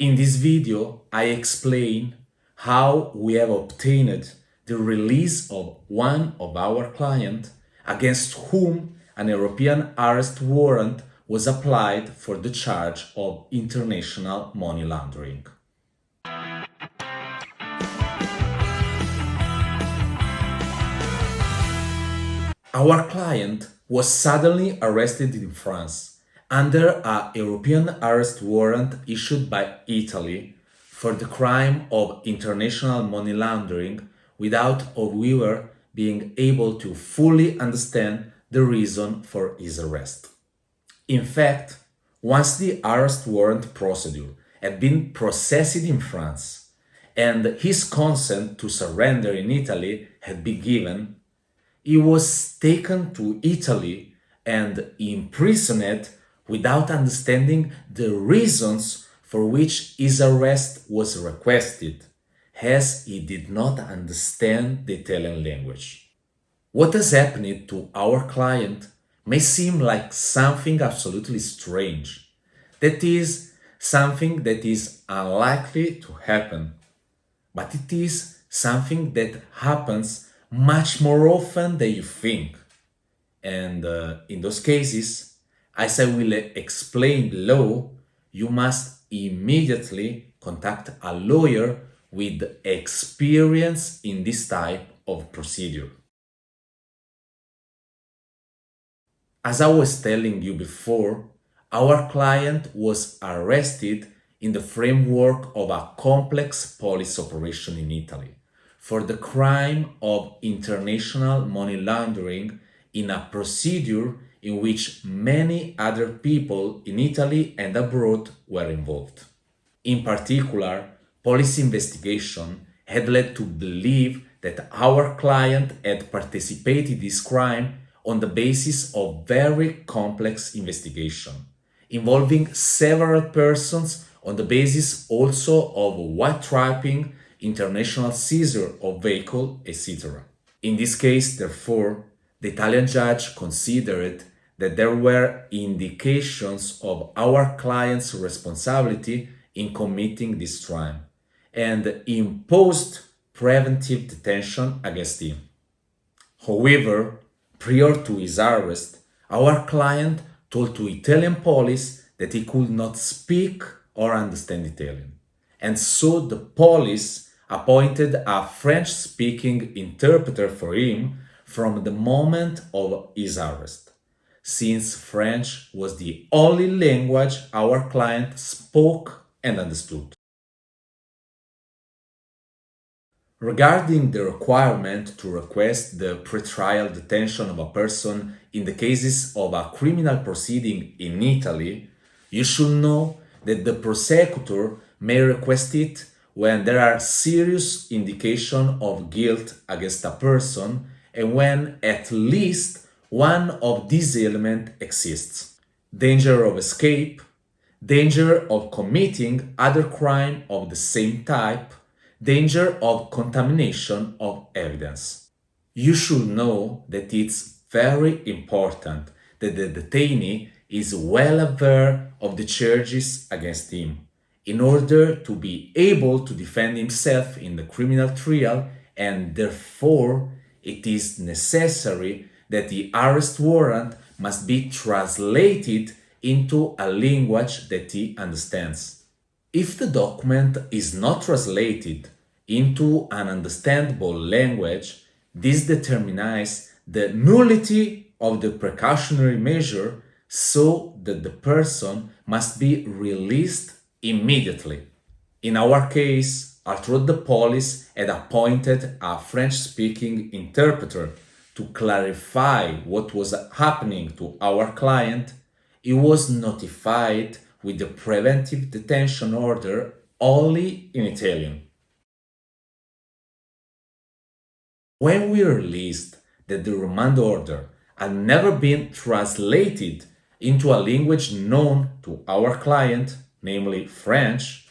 In this video, I explain how we have obtained the release of one of our clients against whom an European arrest warrant was applied for the charge of international money laundering. Our client was suddenly arrested in France under a European arrest warrant issued by Italy for the crime of international money laundering without however being able to fully understand the reason for his arrest. In fact, once the arrest warrant procedure had been processed in France and his consent to surrender in Italy had been given, he was taken to Italy and imprisoned without understanding the reasons for which his arrest was requested, as he did not understand the Italian language. What has happened to our client may seem like something absolutely strange, that is, something that is unlikely to happen, but it is something that happens much more often than you think. And in those cases, as I will explain below, you must immediately contact a lawyer with experience in this type of procedure. As I was telling you before, our client was arrested in the framework of a complex police operation in Italy for the crime of international money laundering in a procedure in which many other people in Italy and abroad were involved. In particular, police investigation had led to believe that our client had participated in this crime on the basis of very complex investigation, involving several persons on the basis also of white trapping, international seizure of vehicle, etc. In this case, therefore, the Italian judge considered that there were indications of our client's responsibility in committing this crime and imposed preventive detention against him. However, prior to his arrest, our client told to Italian police that he could not speak or understand Italian, and so the police appointed a French-speaking interpreter for him from the moment of his arrest, since French was the only language our client spoke and understood. Regarding the requirement to request the pretrial detention of a person in the cases of a criminal proceeding in Italy, you should know that the prosecutor may request it when there are serious indications of guilt against a person and when at least one of these elements exists: danger of escape, danger of committing other crime of the same type, danger of contamination of evidence. You should know that it's very important that the detainee is well aware of the charges against him in order to be able to defend himself in the criminal trial, and therefore it is necessary that the arrest warrant must be translated into a language that he understands. If the document is not translated into an understandable language, this determines the nullity of the precautionary measure, so that the person must be released immediately. In our case, although the police had appointed a French-speaking interpreter to clarify what was happening to our client, he was notified with the preventive detention order only in Italian. When we realized that the remand order had never been translated into a language known to our client, namely French,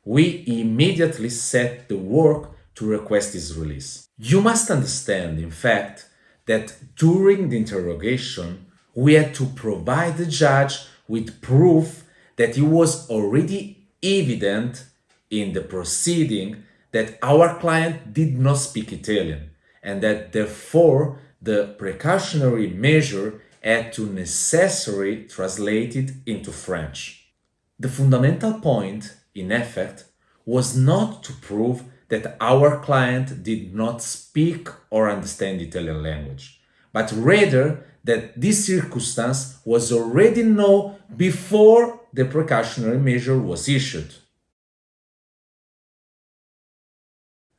we immediately set the work to request his release. You must understand, in fact, that during the interrogation, we had to provide the judge with proof that he was already evident in the proceeding that our client did not speak Italian and that therefore the precautionary measure had to necessarily translate it into French. The fundamental point, in effect, was not to prove that our client did not speak or understand Italian language, but rather that this circumstance was already known before the precautionary measure was issued.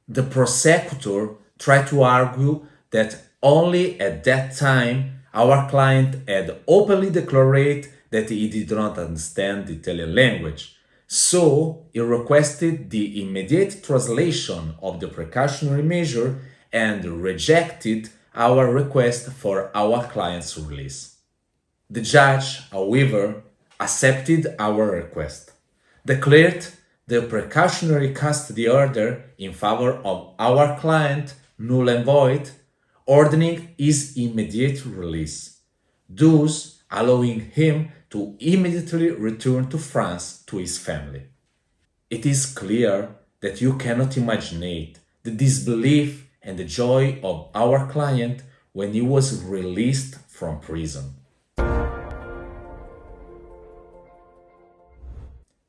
The prosecutor tried to argue that only at that time our client had openly declared that he did not understand the Italian language, so he requested the immediate translation of the precautionary measure and rejected our request for our client's release. The judge, however, accepted our request, declared the precautionary custody order in favor of our client null and void, ordering his immediate release, thus allowing him to immediately return to France to his family. It is clear that you cannot imagine the disbelief and the joy of our client when he was released from prison.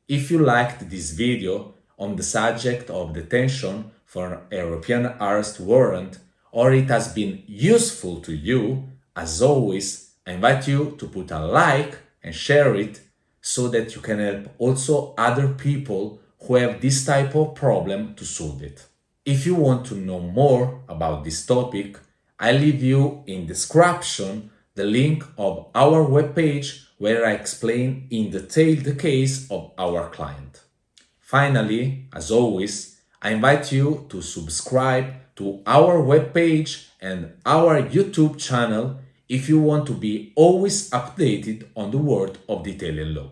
If you liked this video on the subject of detention for an European arrest warrant, or it has been useful to you, as always, I invite you to put a like and share it so that you can help also other people who have this type of problem to solve it. If you want to know more about this topic, I leave you in description the link of our webpage where I explain in detail the case of our client. Finally, as always, I invite you to subscribe to our webpage and our YouTube channel if you want to be always updated on the world of the Italian law.